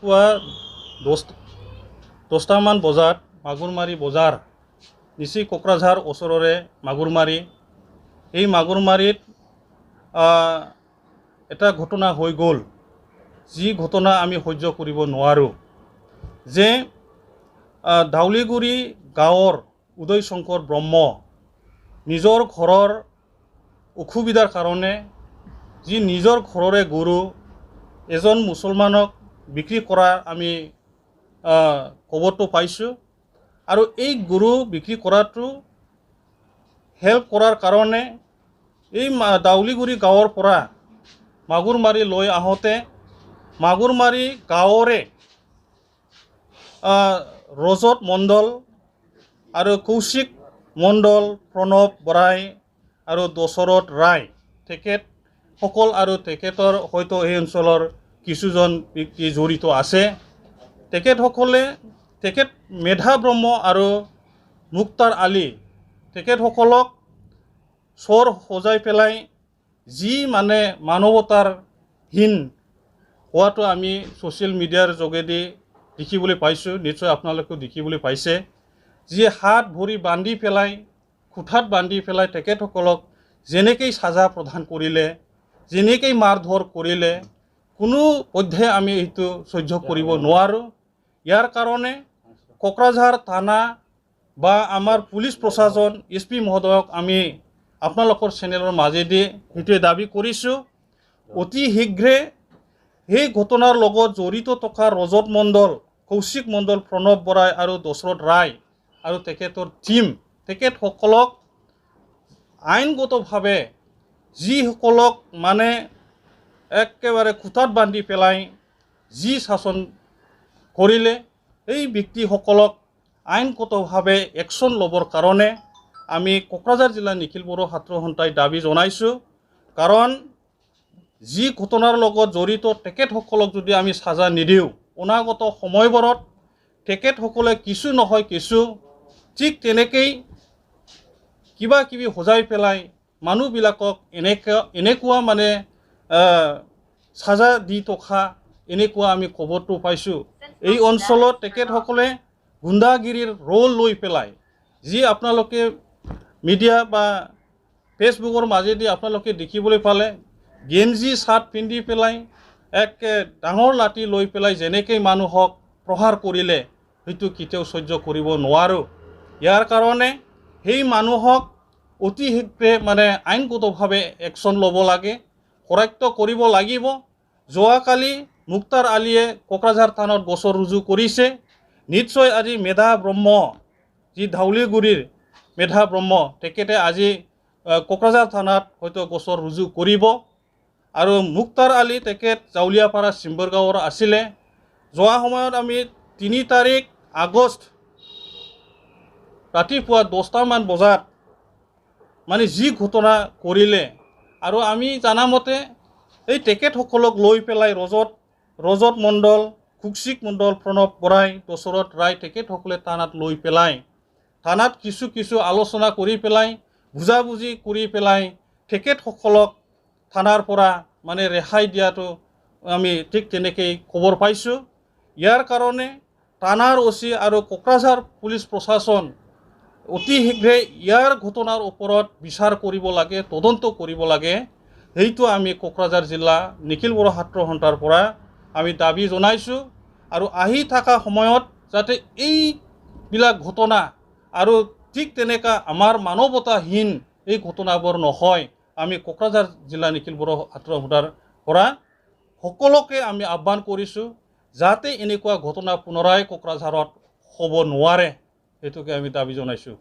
পুৱা 10টামান বজাত মাগুৰমাৰী বজাৰ নিচেই কোকৰাঝাৰ ওচৰৰে মাগুৰমাৰী এই মাগুৰমাৰীত এটা ঘটনা হৈ গ'ল যি ঘটনা আমি সহ্য কৰিব নোৱাৰোঁ যে দাউলিগুৰি গাঁৱৰ উদয় শংকৰ ব্ৰহ্ম নিজৰ ঘৰৰ অসুবিধাৰ কাৰণে যি নিজৰ ঘৰৰে গৰু এজন মুছলমানক বিক্ৰী কৰা আমি খবৰটো পাইছোঁ আৰু এই গৰু বিক্ৰী কৰাটো হেল্প কৰাৰ কাৰণে এই দাউলিগুৰি গাঁৱৰ পৰা মাগুৰমাৰী লৈ আহোঁতে মাগুৰমাৰী গাঁৱৰে ৰজত মণ্ডল আৰু কৌশিক মণ্ডল প্ৰণৱ বৰাই আৰু দশৰথ ৰায় তেখেতসকল আৰু তেখেতৰ হয়তো এই অঞ্চলৰ কিছুজন ব্যক্তি জড়িত আছে তেখেতসকলে মেধা ব্ৰহ্ম আৰু মুক্তাৰ আলী তেখেতসকলক চোৰ সজাই পেলাই যি মানে মানৱতাৰহীন হোৱাটো আমি ছ'চিয়েল মিডিয়াৰ যোগেদি দেখিবলৈ পাইছোঁ নিশ্চয় আপোনালোকেও দেখিবলৈ পাইছে যি হাত ভৰি বান্ধি পেলাই খুঁটাত বান্ধি পেলাই তেখেতসকলক যেনেকৈ সাজা প্ৰদান কৰিলে যেনেকৈ মাৰ ধৰ কৰিলে কোনো পধ্যে আমি এইটো সহ্য কৰিব নোৱাৰোঁ ইয়াৰ কাৰণে কোকৰাঝাৰ থানা বা আমাৰ পুলিচ প্ৰশাসন SP মহোদয়ক আমি আপোনালোকৰ চেনেলৰ মাজেদি সেইটোৱে দাবী কৰিছোঁ অতি শীঘ্ৰে সেই ঘটনাৰ লগত জড়িত থকা ৰজত মণ্ডল কৌশিক মণ্ডল প্ৰণৱ বৰাই আৰু দশৰথ ৰায় আৰু তেখেতৰ টীম তেখেতসকলক আইনগতভাৱে যিসকলক মানে একেবাৰে খুঁটাত বান্ধি পেলাই যি শাসন কৰিলে এই ব্যক্তিসকলক আইনগতভাৱে একশ্যন ল'বৰ কাৰণে আমি কোকৰাঝাৰ জিলা নিখিল বড়ো ছাত্ৰ সন্থাই দাবী জনাইছোঁ কাৰণ যি ঘটনাৰ লগত জড়িত তেখেতসকলক যদি আমি সাজা নিদিওঁ অনাগত সময়বোৰত তেখেতসকলে কিছু নহয় কিছু ঠিক তেনেকৈ কিবা কিবি সজাই পেলাই মানুহবিলাকক এনেকুৱা মানে সাজা দি থকা এনেকুৱা আমি খবৰটো পাইছোঁ এই অঞ্চলত তেখেতসকলে গুণ্ডাগিৰিৰ ৰোল লৈ পেলাই যি আপোনালোকে মিডিয়া বা ফেচবুকৰ মাজেদি আপোনালোকে দেখিবলৈ পালে গেঞ্জি চাৰ্ট পিন্ধি পেলাই এক ডাঙৰ লাঠি লৈ পেলাই যেনেকৈ মানুহক প্ৰহাৰ কৰিলে সেইটো কেতিয়াও সহ্য কৰিব নোৱাৰোঁ ইয়াৰ কাৰণে সেই মানুহক অতি শীঘ্ৰে মানে আইনগতভাৱে একশ্যন ল'ব লাগে কৰায়ত্ব কৰিব লাগিব যোৱাকালি মুক্তাৰ আলীয়ে কোকৰাঝাৰ থানাত গোচৰ ৰুজু কৰিছে নিশ্চয় আজি মেধা ব্ৰহ্ম যি দাউলিগুৰিৰ মেধা ব্ৰহ্ম তেখেতে আজি কোকৰাঝাৰ থানাত হয়তো গোচৰ ৰুজু কৰিব আৰু মুক্তাৰ আলী তেখেত জাউলীয়াপাৰা চিম্বৰগাঁৱৰ আছিলে যোৱা সময়ত আমি 3 তাৰিখ আগষ্ট ৰাতিপুৱা 10টামান বজাত মানে যি ঘটনা কৰিলে আৰু আমি জানামতে এই তেখেতসকলক লৈ পেলাই ৰজত মণ্ডল কৌশিক মণ্ডল প্ৰণৱ বৰাই দশৰথ ৰায় তেখেতসকলে থানাত লৈ পেলাই থানাত কিছু আলোচনা কৰি পেলাই বুজাবুজি কৰি পেলাই তেখেতসকলক থানাৰ পৰা মানে ৰেহাই দিয়াটো আমি ঠিক তেনেকৈ খবৰ পাইছোঁ ইয়াৰ কাৰণে থানাৰ OC আৰু কোকৰাঝাৰ পুলিচ প্ৰশাসন অতি শীঘ্ৰে ইয়াৰ ঘটনাৰ ওপৰত বিচাৰ কৰিব লাগে তদন্ত কৰিব লাগে সেইটো আমি কোকৰাঝাৰ জিলা নিখিল বড়ো ছাত্ৰ সন্থাৰ পৰা আমি দাবী জনাইছোঁ আৰু আহি থকা সময়ত যাতে এইবিলাক ঘটনা আৰু ঠিক তেনেকুৱা আমাৰ মানৱতাহীন এই ঘটনাবোৰ নহয় আমি কোকৰাঝাৰ জিলা নিখিল বড়ো ছাত্ৰ সন্থাৰ পৰা সকলোকে আমি আহ্বান কৰিছোঁ যাতে এনেকুৱা ঘটনা পুনৰাই কোকৰাঝাৰত হ'ব নোৱাৰে সেইটোকে আমি দাবী জনাইছোঁ।